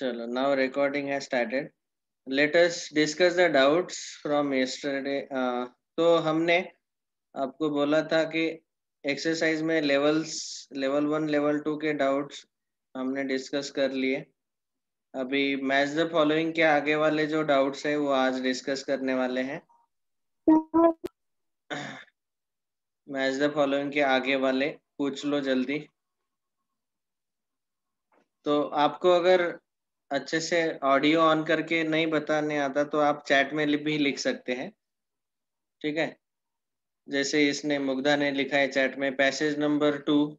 चलो, now recording has started. Let us discuss the doubts from yesterday. तो हमने आपको बोला था कि एक्सरसाइज में लेवल 1 लेवल 2 के डाउट्स हमने डिस्कस कर लिए. अभी मैच द फॉलोइंग के आगे वाले जो डाउट्स है वो आज डिस्कस करने वाले हैं. मैच द फॉलोइंग के आगे वाले पूछ लो जल्दी. तो आपको अगर अच्छे से ऑडियो ऑन करके नहीं बताने आता तो आप चैट में भी लिख सकते हैं. ठीक है, जैसे इसने मुग्धा ने लिखा है चैट में पैसेज नंबर 2,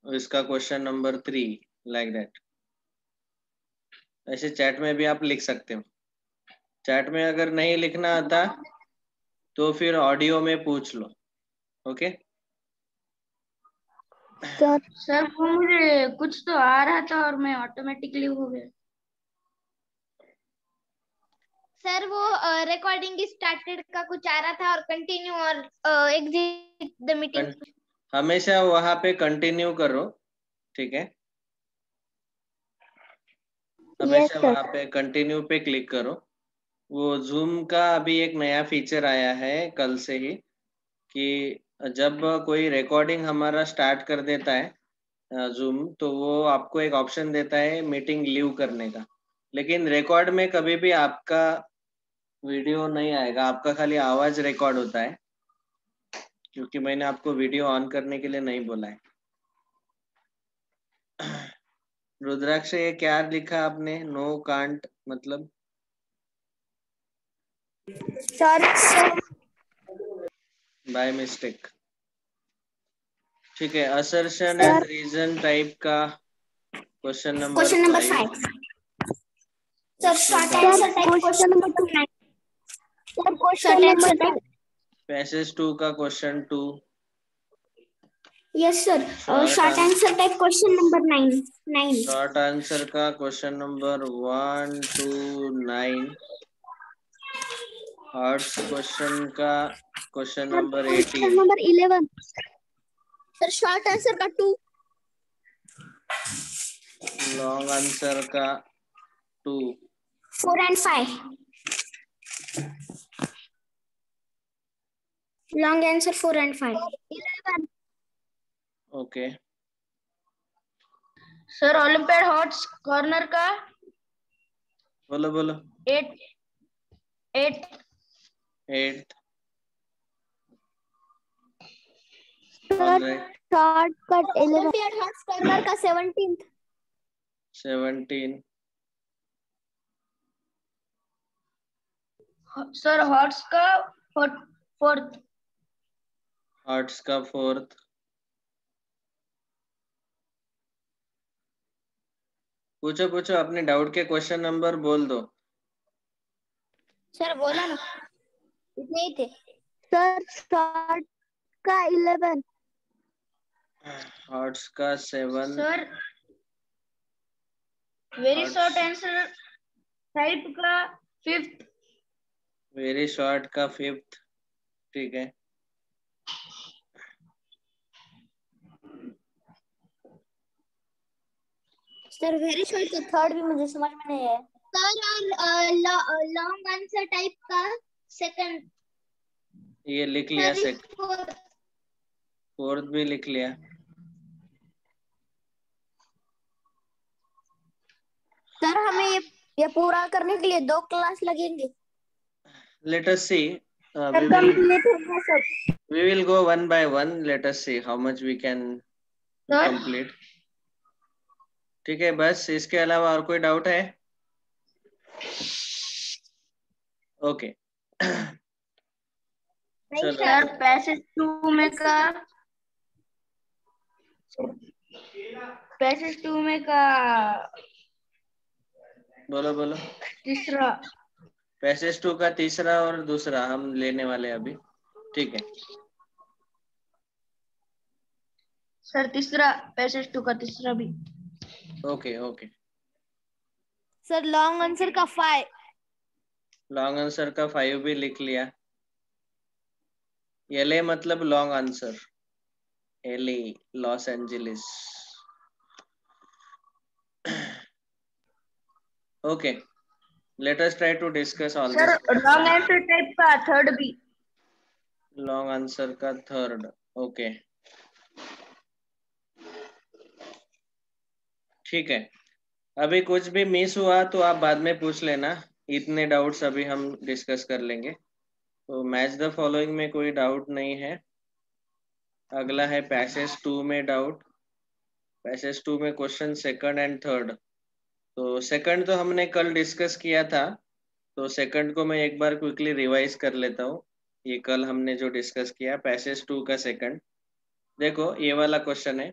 इसका क्वेश्चन नंबर 3, लाइक दैट. ऐसे चैट में भी आप लिख सकते हो. चैट में अगर नहीं लिखना आता तो फिर ऑडियो में पूछ लो. ओके सर वो मुझे कुछ तो आ रहा था और मैं ऑटोमेटिकली हो गया. सर वो रिकॉर्डिंग स्टार्टेड का कुछ आ रहा था और कंटिन्यू और एग्जिट द मीटिंग. हमेशा वहां पे कंटिन्यू करो. ठीक है, हमेशा वहां पे कंटिन्यू पे क्लिक करो. वो जूम का अभी एक नया फीचर आया है कल से ही कि जब कोई रिकॉर्डिंग हमारा स्टार्ट कर देता है जूम, तो वो आपको एक ऑप्शन देता है मीटिंग लीव करने का. लेकिन रिकॉर्ड में कभी भी आपका वीडियो नहीं आएगा, आपका खाली आवाज रिकॉर्ड होता है, क्योंकि मैंने आपको वीडियो ऑन करने के लिए नहीं बोला है. रुद्राक्ष, ये क्या लिखा आपने? नो कांट मतलब बाय मिस्टेक. ठीक है, असर्शन एंड रीजन टाइप का question number 5. Sir short answer type question number 2. Sir question number 2. Passage 2 का question 2. Yes sir. Short answer type question number 9. Short answer का question number 1 to 9. HOTS question का question number 18. Number 11. Sir short answer का 2. Long answer का 2. 4 and 5. Long answer 4 and 5. 11. Okay. Sir olympiad hots corner का बोलो बोलो. 8. Shortcut 11. Olympiad hots corner का 17. 17. Sir hots का 4th. Hearts का 4th. पूछो पूछो, अपने डाउट के क्वेश्चन नंबर बोल दो. सर बोला ना, इतने ही थे. सर शॉर्ट का 11. हार्ट्स का 7. Sir very short answer type का 5th. वेरी शॉर्ट का 5th. ठीक है. सर वेरी शॉर्ट का 3rd भी मुझे समझ में नहीं है. सर लॉन्ग आंसर टाइप का 2nd. ये लिख लिया. 4th भी लिख लिया. सर हमें ये पूरा करने के लिए 2 क्लास लगेंगे. Let us see. We will go one by one. Let us see how much we can complete. ठीक है, बस इसके अलावा और कोई डाउट है? ओके. सर पैसेज 2 में का बोलो बोलो. तीसरा. पैसेज 2 का तीसरा और दूसरा हम लेने वाले अभी. ठीक है सर, तीसरा पैसेज 2 का तीसरा भी. Okay okay. Sir long answer का 5. लॉन्ग आंसर का 5 भी लिख लिया. LA मतलब long answer. LA Los Angeles. Okay, let us try to discuss all sir this. Wrong answer type का थर्ड बी। लॉन्ग आंसर का थर्ड। ओके, ठीक है। अभी कुछ भी मिस हुआ तो आप बाद में पूछ लेना, इतने डाउट्स अभी हम डिस्कस कर लेंगे। तो मैच द फॉलोइंग में कोई डाउट नहीं है। अगला है पैसेज 2 में डाउट। पैसेज 2 में क्वेश्चन सेकंड एंड थर्ड। तो सेकंड तो हमने कल डिस्कस किया था, तो सेकंड को मैं एक बार क्विकली रिवाइज कर लेता हूँ। ये कल हमने जो डिस्कस किया पैसेज 2 का सेकंड, देखो ये वाला क्वेश्चन है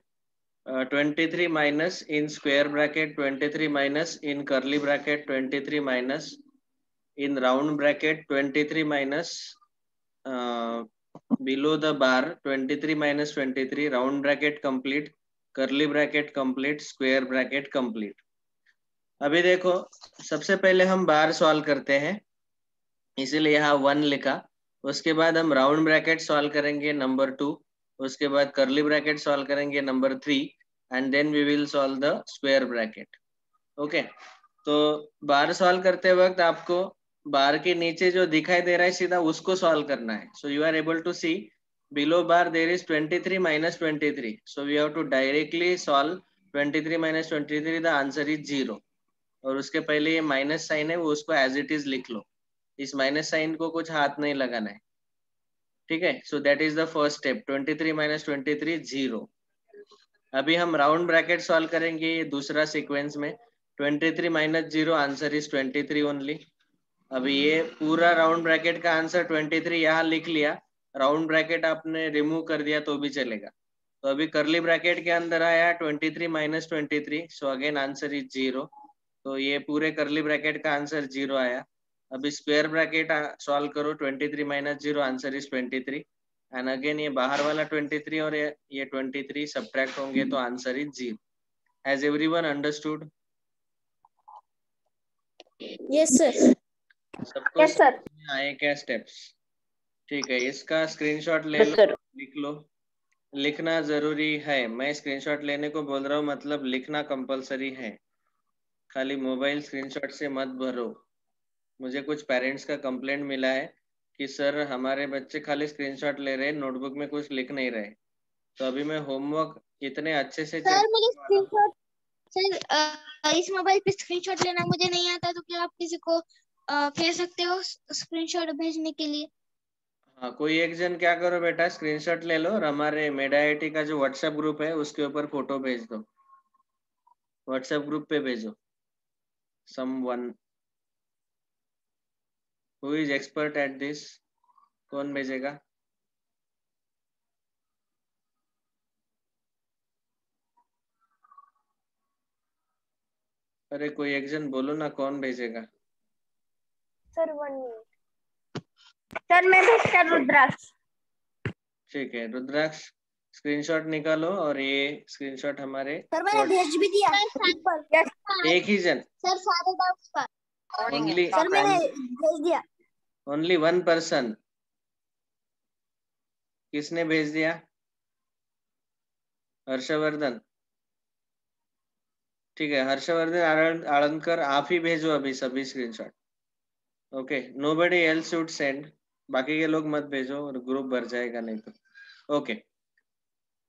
23 minus in square bracket 23 minus in curly bracket 23 minus in round bracket 23 minus below the bar 23 minus 23 round bracket complete curly bracket complete square bracket complete। अभी देखो सबसे पहले हम बार सॉल्व करते हैं, इसीलिए यहाँ 1 लिखा। उसके बाद हम राउंड ब्रैकेट सॉल्व करेंगे नंबर 2, उसके बाद कर्ली ब्रैकेट सॉल्व करेंगे number 3 and then we will solve the square bracket. Okay, तो बार सॉल्व करते वक्त आपको बार के नीचे जो दिखाई दे रहा है सीधा उसको सॉल्व करना है। So you are able to see below bar there is 23 minus 23, so we have to directly solve 23 minus 23, the answer is 0। और उसके पहले ये माइनस साइन है वो उसको एज इट इज लिख लो, इस माइनस साइन को कुछ हाथ नहीं लगाना है, ठीक है। So that is the first step, 23 minus 23 0। अभी हम राउंड ब्रैकेट सॉल्व करेंगे ये दूसरा सीक्वेंस में, 23 minus 0 आंसर इज 23 ओनली। अभी ये पूरा राउंड ब्रैकेट का आंसर 23 यहाँ लिख लिया, राउंड ब्रैकेट आपने रिमूव कर दिया तो भी चलेगा। तो अभी करली ब्रैकेट के अंदर आया 23 minus 23, so again answer is 0। तो ये पूरे करली ब्रैकेट का आंसर 0 आया। अभी स्क्वायर ब्रैकेट सॉल्व करो, 23 minus 0 answer is 23 and again ये बाहर वाला 23 और ये 23 सब्ट्रैक्ट होंगे तो answer is 0। Has everyone understood? Yes sir. सबको यस सर। समझ में आए क्या स्टेप्स? ठीक है, इसका स्क्रीनशॉट ले लो, लिख लो। लिखना जरूरी है, मैं स्क्रीनशॉट लेने को बोल रहा हूँ, मतलब लिखना कंपलसरी है। खाली मोबाइल स्क्रीनशॉट से मत भरो। मुझे कुछ पेरेंट्स का कंप्लेंट मिला है कि सर हमारे बच्चे खाली स्क्रीनशॉट ले रहे हैं, नोटबुक में कुछ लिख नहीं रहे। तो अभी मैं होमवर्क इतने अच्छे से सर मुझे स्क्रीनशॉट, सर इस मोबाइल पे स्क्रीनशॉट लेना मुझे नहीं आता, तो क्या आप किसी को कह सकते हो स्क्रीनशॉट भेजने के लिए? हाँ, कोई एक जन क्या करो बेटा, स्क्रीनशॉट ले लो और हमारे मेड IIT का जो व्हाट्सएप ग्रुप है उसके ऊपर फोटो भेज दो, व्हाट्सएप ग्रुप पे भेजो। Someone who is expert at this, कौन भेजेगा? अरे कोई एक जन बोलो ना, कौन भेजेगा? Sir 1 minute. सर मैं भेजता रुद्राक्ष। ठीक है रुद्राक्ष, स्क्रीनशॉट निकालो और ये स्क्रीनशॉट हमारे सर मैंने भेज भी दिया। एक ही जन, सर सारे डाउट्स का ओनली सर मैंने भेज दिया। Only one person. किसने भेज दिया? हर्षवर्धन। ठीक है, हर्षवर्धन आळंदकर, आप ही भेजो अभी सभी screenshot. Okay, nobody else should send, बाकी के लोग मत भेजो और ग्रुप भर जाएगा नहीं तो। ओके,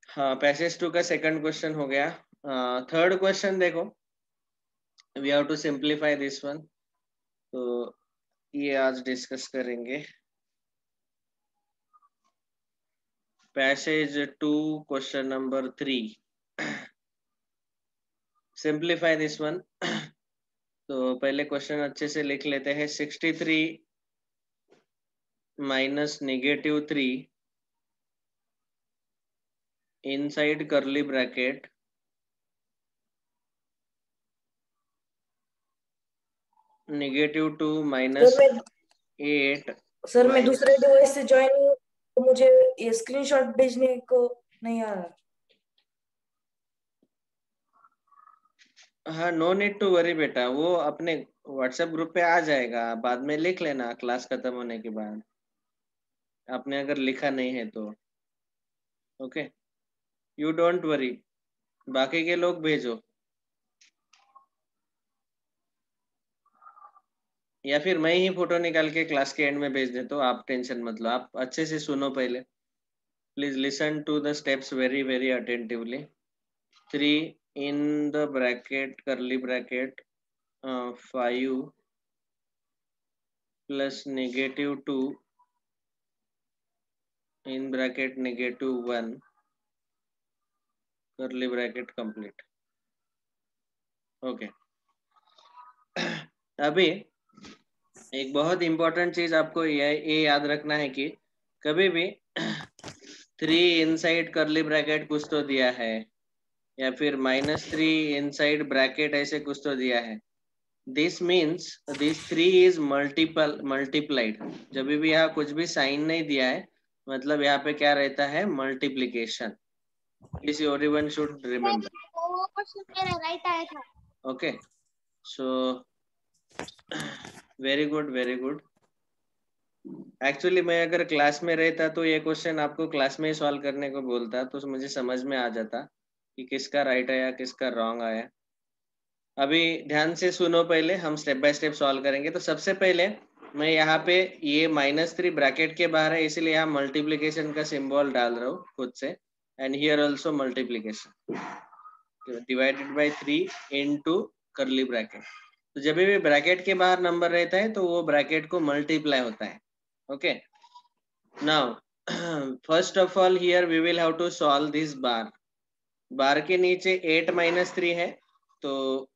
हाँ पैसेज 2 का सेकंड क्वेश्चन हो गया। थर्ड क्वेश्चन देखो, we have to simplify this one, तो ये आज डिस्कस करेंगे। Passage 2 question number 3, simplify this one. तो पहले क्वेश्चन अच्छे से लिख लेते हैं। 63 minus -3 inside curly bracket -2 minus 8। Sir मैं दूसरे डिवाइस से ज्वाइन हूँ तो मुझे ये स्क्रीनशॉट भेजने को नहीं आ रहा। हाँ, नो नीड टू वरी बेटा, वो अपने व्हाट्सएप ग्रुप पे आ जाएगा, बाद में लिख लेना क्लास खत्म होने के बाद, आपने अगर लिखा नहीं है तो। ओके, यू डोंट वरी, बाकी के लोग भेजो। या फिर मैं ही फोटो निकाल के क्लास के एंड में भेज देता हूँ, आप टेंशन मत लो, आप अच्छे से सुनो पहले। Please listen to the steps very very attentively. 3 in the bracket curly bracket 5 plus -2 in bracket -1 curly bracket complete। Okay अभी एक बहुत इंपॉर्टेंट चीज आपको ये याद रखना है कि कभी भी 3 इनसाइड कर्ली ब्रैकेट कुछ तो दिया है, या फिर -3 इनसाइड ब्रैकेट ऐसे कुछ तो दिया है। This means this 3 is multiplied. जब भी यहाँ कुछ भी साइन नहीं दिया है, मतलब यहाँ पे क्या रहता है, multiplication. This everyone should remember. वो क्वेश्चन मेरा राइट आया था। Okay so very good very good. Actually मैं अगर क्लास में रहता तो ये क्वेश्चन आपको क्लास में ही सॉल्व करने को बोलता, तो मुझे समझ में आ जाता कि किसका राइट आया किसका रॉन्ग आया। अभी ध्यान से सुनो, पहले हम स्टेप बाय स्टेप सॉल्व करेंगे। तो सबसे पहले मैं यहाँ पे ये -3 ब्रैकेट के बाहर है, इसलिए यहाँ मल्टीप्लीकेशन का सिंबल डाल रहा हूँ खुद से। And here also multiplication divided by 3 into curly bracket. तो जब भी ब्रैकेट के बाहर नंबर रहता है तो वो ब्रैकेट को मल्टीप्लाई होता है। Okay now first of all here we will have to solve this bar. Bar के नीचे 8 - 3 है, तो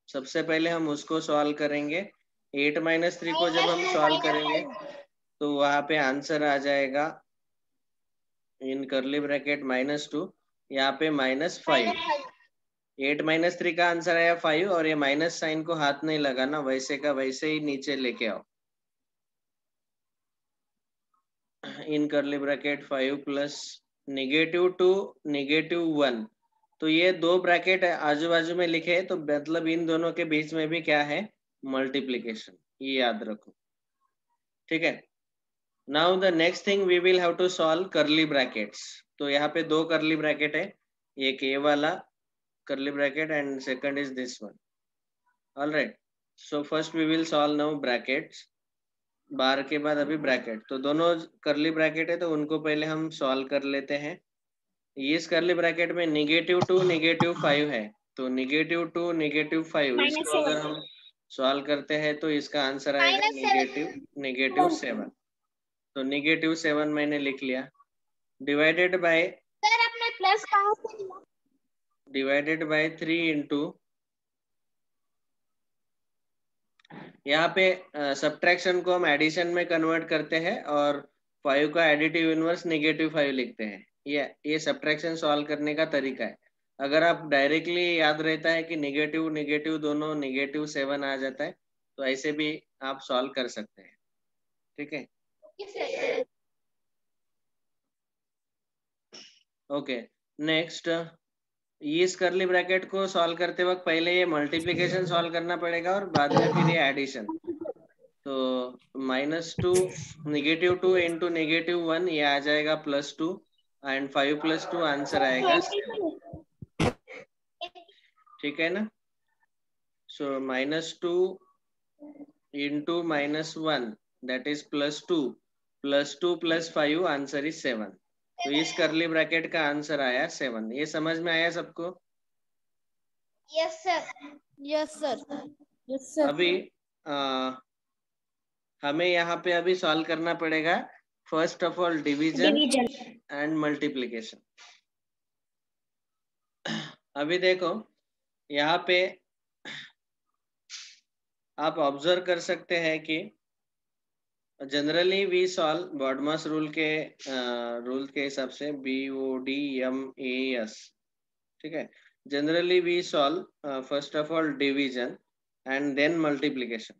सबसे पहले हम उसको सॉल्व करेंगे। 8 - 3 को जब हम सॉल्व करेंगे तो वहां पे आंसर आ जाएगा इन कर्ली ब्रैकेट -2, यहाँ पे -5। 8 - 3 का आंसर आया 5, और ये माइनस साइन को हाथ नहीं लगाना, वैसे का वैसे ही नीचे लेके आओ। इन कर्ली ब्रैकेट 5 प्लस -2 -1। तो ये दो ब्रैकेट आजू बाजू में लिखे हैं, तो मतलब इन दोनों के बीच में भी क्या है, मल्टीप्लीकेशन। ये याद रखो, ठीक है। Now the next thing we will have to solve curly brackets. तो यहाँ पे दो कर्ली ब्रैकेट है, एक ये वाला curly bracket and second is this one. Alright, so first we will solve now brackets. Bar के बाद अभी ब्रैकेट, तो दोनों कर्ली ब्रैकेट है तो उनको पहले हम सॉल्व कर लेते हैं। इस कर्ली ब्रैकेट में -2 -5 है, तो -2 -5 इसको अगर हम सॉल्व करते हैं तो इसका आंसर आएगा -7। तो -7 मैंने लिख लिया, डिवाइडेड बाय सर आपने प्लस कहाँ से लिया? डिवाइडेड बाय 3 इंटू, यहाँ पे सब्ट्रैक्शन को हम एडिशन में कन्वर्ट करते हैं और 5 का एडिटिव इनवर्स -5 लिखते हैं। ये सब्ट्रैक्शन सॉल्व करने का तरीका है। अगर आप डायरेक्टली याद रहता है कि नेगेटिव नेगेटिव दोनों -7 आ जाता है, तो ऐसे भी आप सॉल्व कर सकते हैं, ठीक है। ओके नेक्स्ट, इस कर्ली ब्रैकेट को सॉल्व करते वक्त पहले ये मल्टीप्लिकेशन सॉल्व करना पड़ेगा और बाद में फिर ये एडिशन। तो -2 -2 इंटू -1 ये आ जाएगा +2 एंड 5 + 2 आंसर आएगा 7, ठीक है ना। सो -2 into -1 that is +2 +2 + 5 answer is 7। तो इस कर्ली ब्रैकेट का आंसर आया 7। ये समझ में आया सबको? Yes sir. Yes sir. Yes sir. अभी हमें यहाँ पे अभी सॉल्व करना पड़ेगा first of all division and multiplication. अभी देखो यहाँ पे आप ऑब्जर्व कर सकते हैं कि generally we solve BODMAS rule के हिसाब से BODMAS, ठीक है। Generally we solve first of all division and then multiplication.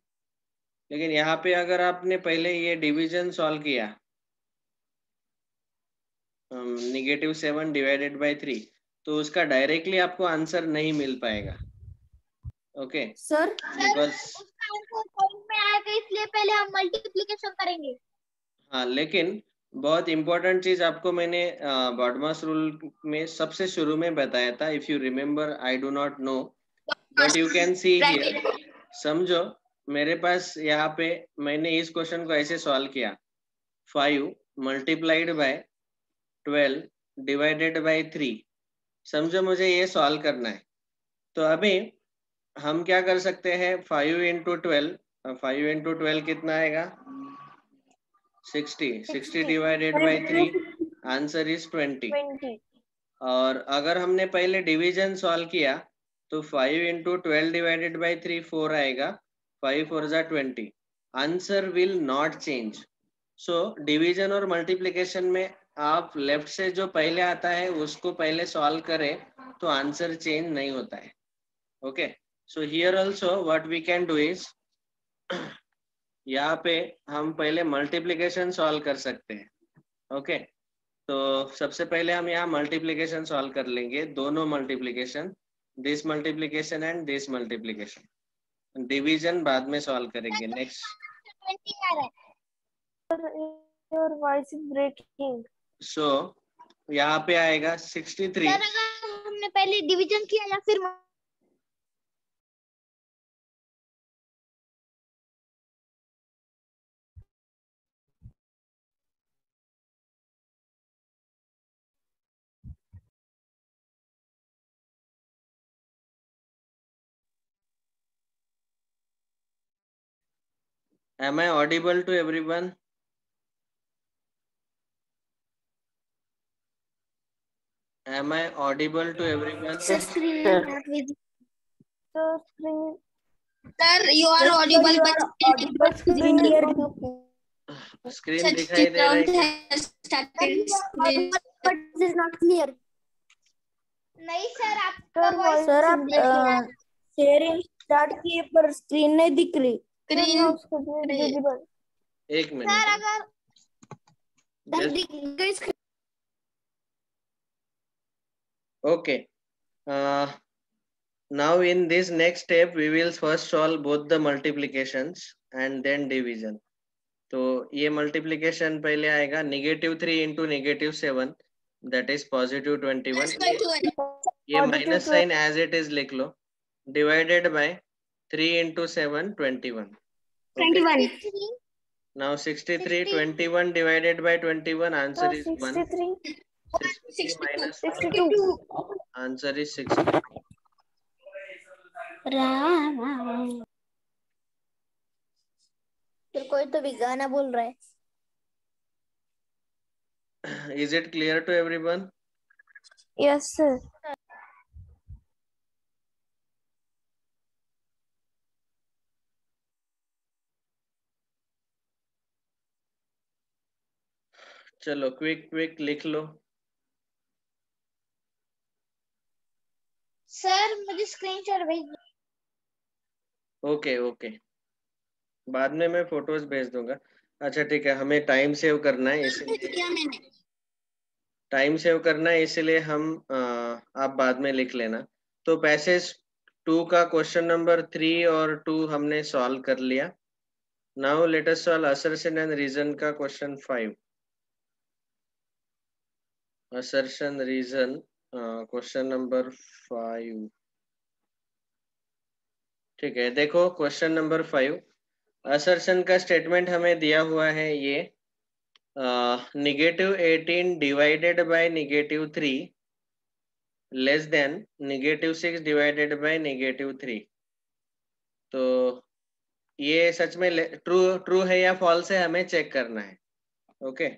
लेकिन यहाँ पे अगर आपने पहले ये डिवीजन सॉल्व किया -7 डिवाइडेड बाय 3, तो उसका डायरेक्टली आपको आंसर नहीं मिल पाएगा। ओके सर बिकॉज उसका आंसर पॉइंट में आएगा, इसलिए पहले हम मल्टीप्लिकेशन करेंगे। हाँ, लेकिन बहुत इंपॉर्टेंट चीज आपको मैंने बॉडमास रूल में सबसे शुरू में बताया था। If you remember, I do not know, but you can see here. समझो, मेरे पास यहाँ पे मैंने इस क्वेश्चन को ऐसे सॉल्व किया, 5 मल्टीप्लाइड बाय 12 डिवाइडेड बाय 3। समझो मुझे ये सॉल्व करना है। तो अभी हम क्या कर सकते हैं, 5 इंटू 12, 5 इंटू 12 कितना आएगा, 60 डिवाइडेड बाय 3, आंसर इज 20। और अगर हमने पहले डिवीजन सॉल्व किया तो 5 इंटू 12 डिवाइडेड बाई 3 4 आएगा, 5 4 जा 20, answer will not change. So division और मल्टीप्लिकेशन में आप लेफ्ट से जो पहले आता है उसको पहले सॉल्व करें तो आंसर चेंज नहीं होता है। Okay, so here also what we can do is, यहाँ पे हम पहले मल्टीप्लिकेशन सॉल्व कर सकते हैं। ओके, तो सबसे पहले हम यहाँ मल्टीप्लिकेशन सॉल्व कर लेंगे, दोनों multiplication, this multiplication and this multiplication. Division बाद में सॉल्व करेंगे। नेक्स्ट, 20 आ रहा है। Your voice is breaking. सो यहाँ पे आएगा 63। सर अगर हमने पहले डिवीजन किया या फिर Am I audible to everyone? Am I audible to everyone? Sir, screen is not visible. So screen. Sir, you are audible, but Screen here. Screen दिखाई दे रहा है क्या? but this is not clear. नहीं sir, आपका voice sir आप sharing start किए पर screen नहीं दिख रही। Screen एक मिनट। सर अगर Just- दिख गई screen. Okay. Now in this next step, we will first solve both the multiplications and then division. तो ये multiplication पहले आएगा, -3 into -7, that is +21। ये minus sign as it is लिख लो, divided by 3 into 7, 21। 21. Now 63, 21 divided by 21, answer is 1। 63. 63 minus 62. answer is 60। फिर कोई तो भी गाना बोल रहा है। Is it clear to everyone? Yes sir. चलो क्विक लिख लो। सर मुझे स्क्रीनशॉट भेज दो। ओके, बाद में मैं फोटोज भेज दूंगा। अच्छा ठीक है, हमें टाइम सेव करना है, इसलिए हम आप बाद में लिख लेना। तो पैसेज 2 का क्वेश्चन नंबर 3 और 2 हमने सॉल्व कर लिया। Now let us solve assertion and reason का question 5। Assertion reason question number 5। ठीक है, देखो क्वेश्चन नंबर 5, असर्शन का स्टेटमेंट हमें दिया हुआ है ये, -18 divided by -3 less than -6 divided by -3। तो ये सच में ट्रू है या फॉल्स है, हमें चेक करना है। Okay,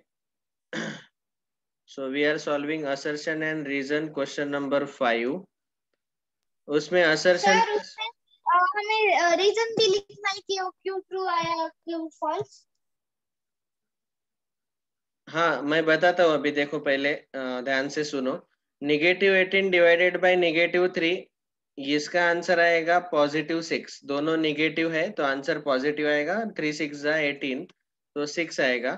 so we are solving assertion and reason question number 5। उसमें असर्शन हमें रीजन भी लिखना है कि क्यों ट्रू आया क्यों फॉल्स। हाँ मैं बताता हूँ अभी, देखो पहले ध्यान से सुनो। -18 डिवाइडेड बाय -3, इसका आंसर आएगा +6। दोनों नेगेटिव है तो आंसर पॉजिटिव आएगा। 3 6 18, तो 6 आएगा।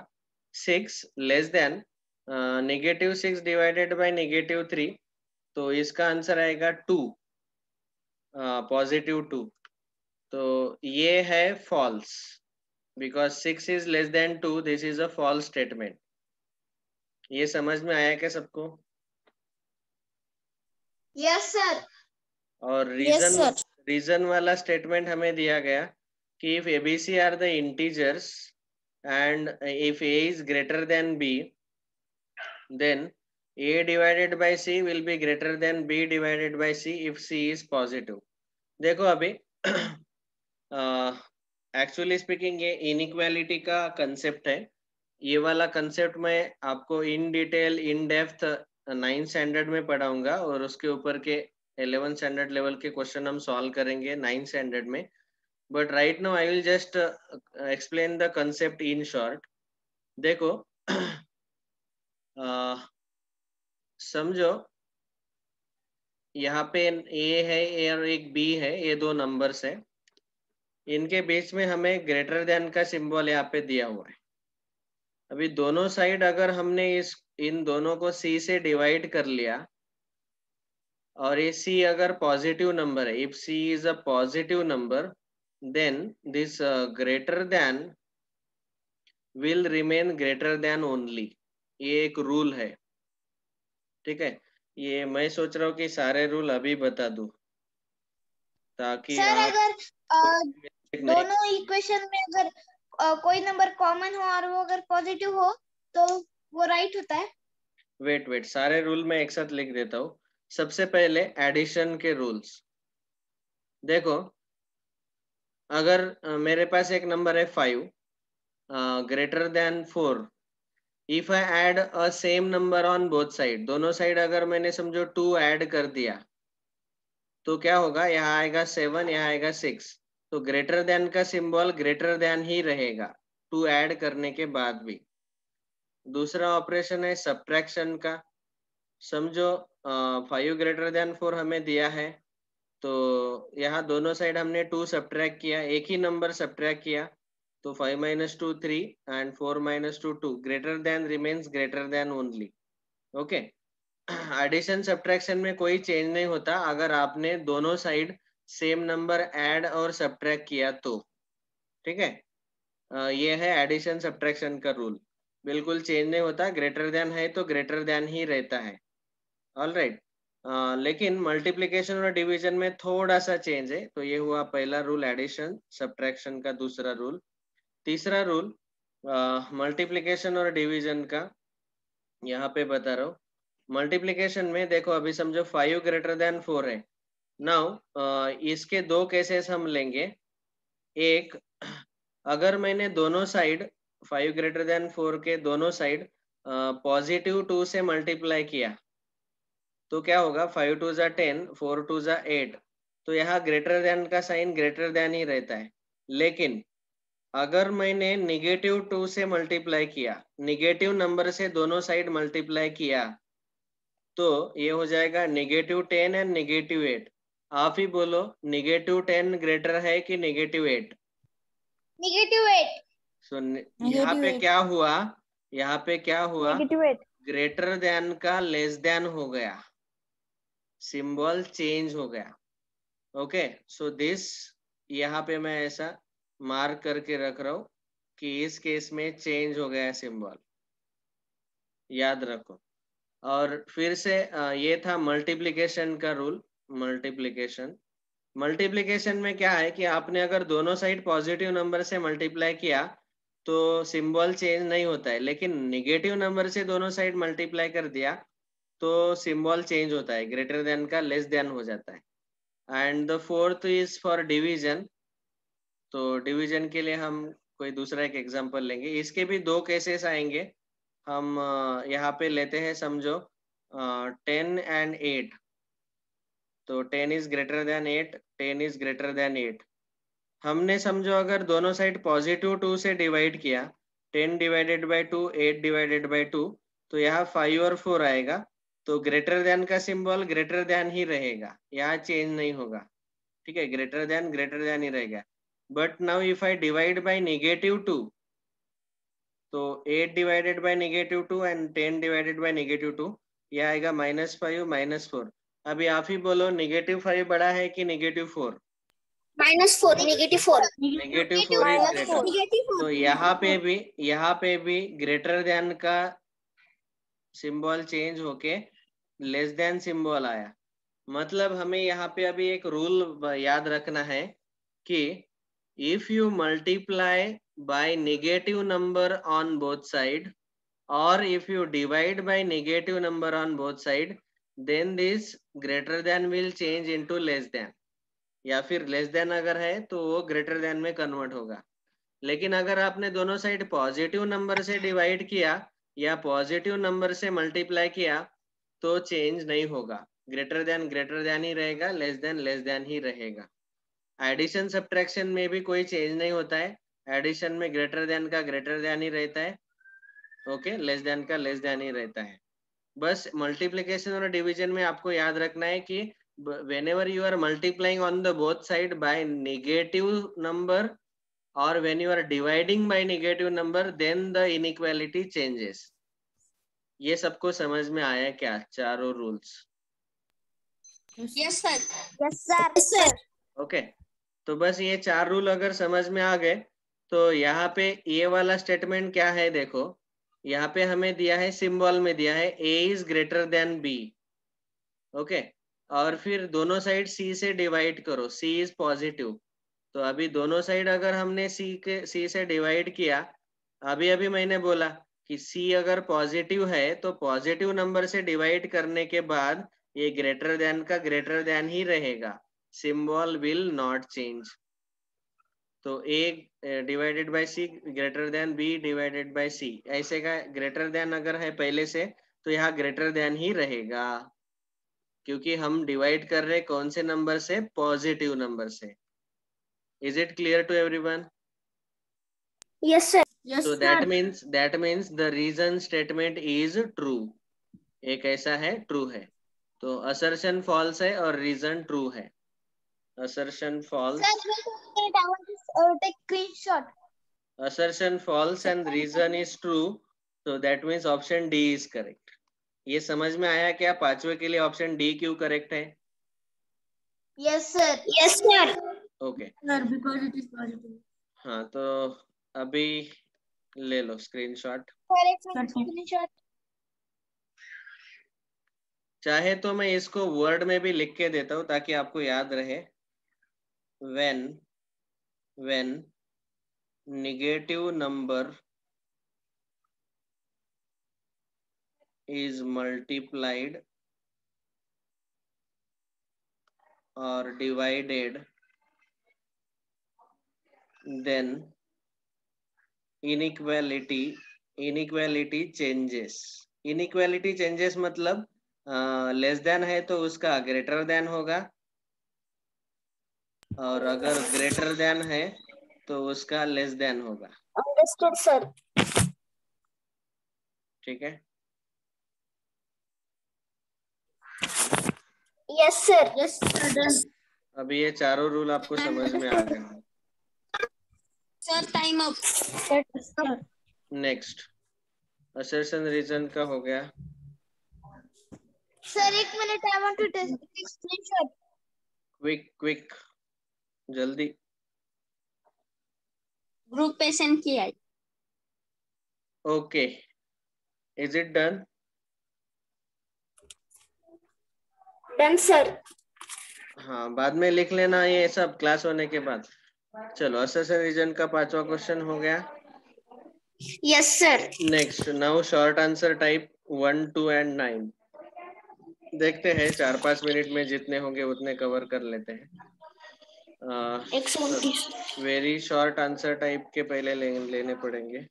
6 लेस देन -6 डिवाइडेड बाय -3, तो इसका आंसर आएगा 2, +2। तो ये है false, because 6 is less than 2, this is a false statement. ये समझ में आया क्या सबको? Yes sir. और रीजन वाला स्टेटमेंट हमें दिया गया कि if ABC are the integers and if A is greater than B, then A divided by C will be greater than B divided by C if C is positive. देखो अभी actually speaking ये inequality का concept है. ये वाला concept मैं आपको in detail in depth 9th standard में पढ़ाऊंगा और उसके ऊपर के 11th स्टैंडर्ड लेवल के क्वेश्चन हम सॉल्व करेंगे 9th स्टैंडर्ड में. But right now I will just explain the concept in short. देखो समझो यहाँ पे ए है और एक बी है, ये दो नंबर्स है. इनके बीच में हमें ग्रेटर देन का सिंबल यहाँ पे दिया हुआ है. अभी दोनों साइड अगर हमने इन दोनों को सी से डिवाइड कर लिया और ये सी अगर पॉजिटिव नंबर है, if c is a positive number, then this greater than will remain greater than only. ये एक रूल है, ठीक है. ये मैं सोच रहा हूँ कि सारे रूल अभी बता दूं ताकि सर आप अगर दोनों इक्वेशन में अगर कोई नंबर कॉमन हो और वो अगर पॉजिटिव हो तो वो राइट होता है. वेट सारे रूल मैं एक साथ लिख देता हूँ. सबसे पहले एडिशन के रूल्स देखो. अगर मेरे पास एक नंबर है 5 greater than 4, if I add a same number on both side, दोनों साइड अगर मैंने समझो 2 ऐड कर दिया तो क्या होगा, यहाँ आएगा 7, यहाँ आएगा 6. तो ग्रेटर देन का सिंबल ग्रेटर देन ही रहेगा 2 ऐड करने के बाद भी. दूसरा ऑपरेशन है सब्ट्रैक्शन का. समझो 5 ग्रेटर देन 4 हमें दिया है, तो यहाँ दोनों साइड हमने 2 सब्ट्रैक्ट किया, एक ही नंबर सब्ट्रैक्ट किया, तो 5 - 2 3 and 4 - 2 2. Greater than remains greater than only. Okay. Addition subtraction में कोई चेंज नहीं होता अगर आपने दोनों साइड सेम नंबर ऐड और सब्ट्रैक्ट किया तो, ठीक है. ये है एडिशन सब्ट्रैक्शन का रूल, बिल्कुल चेंज नहीं होता. ग्रेटर देन है तो ग्रेटर देन ही रहता है. All right. लेकिन मल्टीप्लिकेशन और डिवीजन में थोड़ा सा चेंज है. तो ये हुआ पहला रूल एडिशन सब्ट्रैक्शन का. दूसरा रूल, तीसरा रूल मल्टीप्लिकेशन और डिवीजन का यहाँ पे बता रहा हूँ. मल्टीप्लिकेशन में देखो अभी समझो 5 ग्रेटर देन 4 है. नाउ इसके दो केसेस हम लेंगे. एक, अगर मैंने दोनों साइड 5 ग्रेटर देन 4 के दोनों साइड पॉजिटिव 2 से मल्टीप्लाई किया तो क्या होगा, 5 2 = 10, 4 2 = 8. तो यहाँ ग्रेटर देन का साइन ग्रेटर देन ही रहता है. लेकिन अगर मैंने निगेटिव 2 से मल्टीप्लाई किया, निगेटिव नंबर से दोनों साइड मल्टीप्लाई किया, तो ये हो जाएगा -10 एंड -8. आप ही बोलो, -10 ग्रेटर है कि -8? -8. सो यहाँ पे क्या हुआ, यहाँ पे क्या हुआ, -8. ग्रेटर देन का लेस देन हो गया, सिंबल चेंज हो गया. ओके. सो दिस यहाँ पे मैं ऐसा मार्क करके रख रहा हूँ कि इस केस में चेंज हो गया सिंबल, याद रखो. और फिर से ये था मल्टीप्लिकेशन का रूल. मल्टीप्लिकेशन में क्या है कि आपने अगर दोनों साइड पॉजिटिव नंबर से मल्टीप्लाई किया तो सिंबल चेंज नहीं होता है. लेकिन निगेटिव नंबर से दोनों साइड मल्टीप्लाई कर दिया तो सिंबल चेंज होता है, ग्रेटर देन का लेस देन हो जाता है. And the fourth is for division. तो डिवीजन के लिए हम कोई दूसरा एक एग्जांपल लेंगे. इसके भी दो केसेस आएंगे. हम यहाँ पे लेते हैं समझो 10 and 8. तो 10 is greater than 8, 10 is greater than 8. हमने समझो अगर दोनों साइड पॉजिटिव 2 से डिवाइड किया, 10 divided by 2, 8 divided by 2, तो यहाँ 5 और 4 आएगा. तो ग्रेटर देन का सिंबल ग्रेटर देन ही रहेगा, यहाँ चेंज नहीं होगा, ठीक है. ग्रेटर देन ही रहेगा. But now if I divide by -2, तो 8 divided by -2 and 10 divided by -2, यह आएगा -5 -4. अभी आप ही बोलो, -5 बड़ा है कि -4? -4. -4. -4 इज ग्रेटर. तो यहाँ पे भी ग्रेटर देन का सिंबल चेंज होके लेस देन सिंबल आया. मतलब हमें यहाँ पे अभी एक रूल याद रखना है कि if you multiply by negative number on both side, or if you divide by negative number on both side, then this greater than will change into less than, या फिर लेस देन अगर है तो वो ग्रेटर देन में convert होगा. लेकिन अगर आपने दोनों साइड पॉजिटिव नंबर से डिवाइड किया या पॉजिटिव नंबर से मल्टीप्लाई किया तो चेंज नहीं होगा. ग्रेटर देन ही रहेगा, लेस देन ही रहेगा. एडिशन सब्ट्रैक्शन में भी कोई चेंज नहीं होता है. एडिशन में ग्रेटर देन ही रहता है. ओके, लेस देन का लेस देन ही रहता है. बस मल्टीप्लिकेशन और डिवीजन में आपको याद रखना है कि whenever you are multiplying on the both side by negative number or when you are dividing by negative number, then the inequality changes. ये सबको समझ में आया क्या चारों rules? Yes sir. Yes sir. Okay, तो बस ये 4 रूल अगर समझ में आ गए तो यहाँ पे ये वाला स्टेटमेंट क्या है देखो. यहाँ पे हमें दिया है, सिंबल में दिया है a is greater than b. Okay, और फिर दोनों साइड c से डिवाइड करो. c इज पॉजिटिव, तो अभी दोनों साइड अगर हमने c से डिवाइड किया, अभी मैंने बोला कि c अगर पॉजिटिव है तो पॉजिटिव नंबर से डिवाइड करने के बाद ये ग्रेटर देन का ग्रेटर देन ही रहेगा. Symbol will not change. तो a divided by c greater than b divided by c, ऐसे का ग्रेटर देन अगर है पहले से तो यहाँ ग्रेटर देन ही रहेगा, क्योंकि हम डिवाइड कर रहे कौन से नंबर से? पॉजिटिव नंबर से. Is it clear to everyone? Yes sir. So that means the reason statement is true. एक ऐसा है, ट्रू है. तो assertion false है और reason true है. Assertion false. Take screenshot. Assertion false and reason is true. So that means option D is correct. ये समझ में आया क्या पांचवे के लिए ऑप्शन डी क्यों करेक्ट है? Yes sir. Yes sir. Okay, sir because it is positive. हाँ तो अभी ले लो स्क्रीनशॉट. स्क्रीनशॉट. चाहे तो मैं इसको वर्ड में भी लिख के देता हूँ ताकि आपको याद रहे. when negative number is multiplied or divided, then inequality changes. inequality changes मतलब लेस देन है तो उसका ग्रेटर देन होगा, और अगर ग्रेटर देन है तो उसका लेस देन होगा. Understood sir. ठीक है? Yes sir. Yes sir. अभी ये चारों रूल आपको समझ में आ गए. Sir time up. Next assertion reason का हो गया. Sir 1 minute, I want to take screenshot. Quick जल्दी. ग्रुप पे सेंड किया है. Okay, is it done? Done sir. हाँ, बाद में लिख लेना ये सब क्लास होने के बाद. चलो, असर्शन रीजन का 5वां क्वेश्चन हो गया. Yes sir. Next, now short answer type 1, 2 and 9. देखते हैं 4-5 मिनट में जितने होंगे उतने कवर कर लेते हैं. वेरी शॉर्ट आंसर टाइप के पहले लेने पड़ेंगे.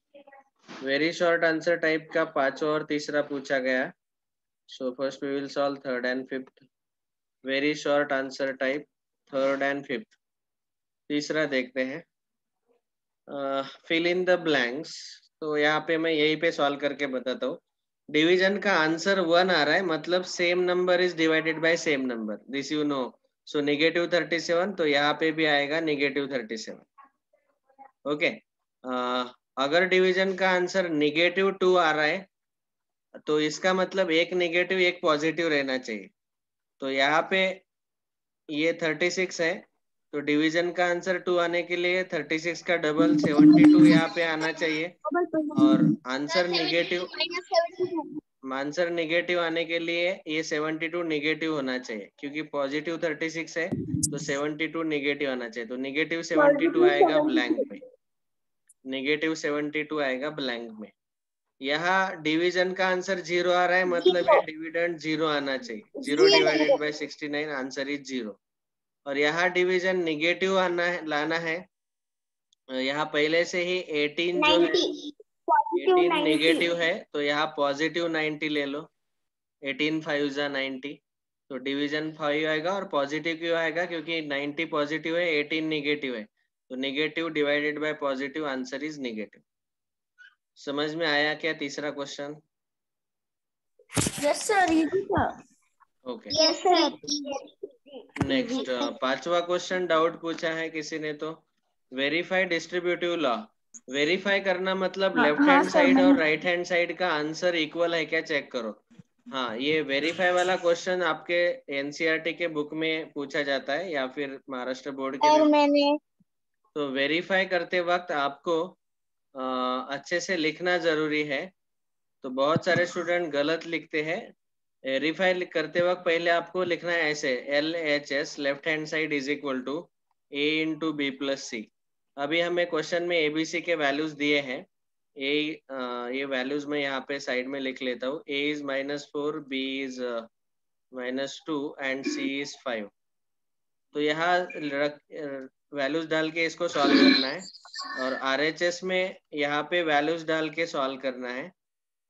वेरी शॉर्ट आंसर टाइप का 5वां और 3रा पूछा गया. So first we will solve 3rd and 5th. Very short answer type 3rd and 5th. 3रा देखते हैं. Fill in the blanks. तो यहाँ पे मैं यही पे सॉल्व करके बताता हूँ. डिवीजन का आंसर 1 आ रहा है, मतलब same number is divided by same number. This you know. So -37, तो यहाँ पे भी आएगा -37. ओके. अगर डिवीजन का आंसर -2 आ रहा है तो इसका मतलब एक नेगेटिव एक पॉजिटिव रहना चाहिए. तो यहाँ पे ये 36 है, तो डिवीजन का आंसर 2 आने के लिए 36 का डबल 72 यहाँ पे आना चाहिए. और आंसर नेगेटिव आंसर निगेटिव आने के लिए ये 72 निगेटिव होना चाहिए, क्योंकि पॉजिटिव 36 है तो 72 निगेटिव आना चाहिए। तो निगेटिव 72 आएगा ब्लैंक में, निगेटिव 72 आएगा ब्लैंक में। यहाँ डिवीजन का आंसर 0 आ रहा है, मतलब ये डिविडेंड 0 आना चाहिए। 0 डिवाइडेड बाय 69 आंसर इज 0। और यहाँ डिवीजन निगेटिव लाना है। यहाँ पहले से ही 18 जो है 18 नेगेटिव है, तो यहाँ पॉजिटिव 90 ले लो। 18 5 जा 90, तो डिवीजन 5 आएगा। और पॉजिटिव क्यों आएगा? क्योंकि 90 पॉजिटिव है, 18 नेगेटिव है, तो negative divided by positive answer is negative. समझ में आया क्या तीसरा क्वेश्चन? यस सर, इजी था। Okay, yes sir. नेक्स्ट पांचवा क्वेश्चन डाउट पूछा है किसी ने, तो वेरीफाई डिस्ट्रीब्यूटिव लॉ। वेरीफाई करना मतलब लेफ्ट हैंड साइड और राइट हैंड साइड का आंसर इक्वल है क्या चेक करो। हाँ, ये वेरीफाई वाला क्वेश्चन आपके एनसीईआरटी के बुक में पूछा जाता है या फिर महाराष्ट्र बोर्ड के और भी। मैंने तो वेरीफाई करते वक्त आपको अच्छे से लिखना जरूरी है। तो बहुत सारे स्टूडेंट गलत लिखते हैं। वेरीफाई करते वक्त पहले आपको लिखना है ऐसे, LHS left hand side is equal to A into B plus C. अभी हमें क्वेश्चन में ABC के वैल्यूज दिए हैं। ये वैल्यूज मैं यहाँ पे साइड में लिख लेता हूँ। A is -4, B is -2 and C is 5। तो यहाँ वैल्यूज डाल के इसको सॉल्व करना है। और RHS में यहाँ पे वैल्यूज डाल के सॉल्व करना है।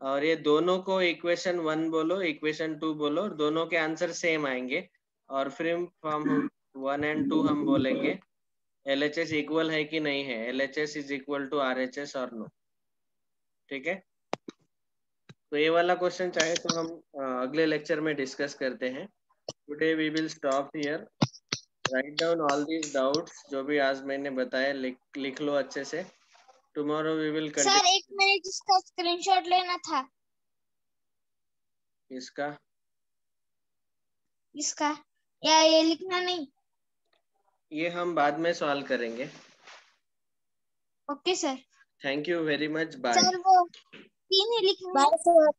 और ये दोनों को इक्वेशन 1 बोलो, इक्वेशन 2 बोलो, दोनों के आंसर सेम आएंगे। और फिर हम 1 एंड 2 हम बोलेंगे LHS इक्वल है कि नहीं है, LHS is equal to RHS और नो। ठीक है, तो ये वाला क्वेश्चन चाहे तो हम अगले लेक्चर में डिस्कस करते हैं। Today we will stop here. Write down all these doubts, जो भी आज मैंने बताया लिख लो अच्छे से। Tomorrow we will sir continue. एक मिनट, इसका स्क्रीनशॉट लेना था। इसका इसका या ये लिखना नहीं? ये हम बाद में सॉल्व करेंगे। Okay sir. Thank you very much, bye. Sir वो 3 ही लिखना है। Bye sir.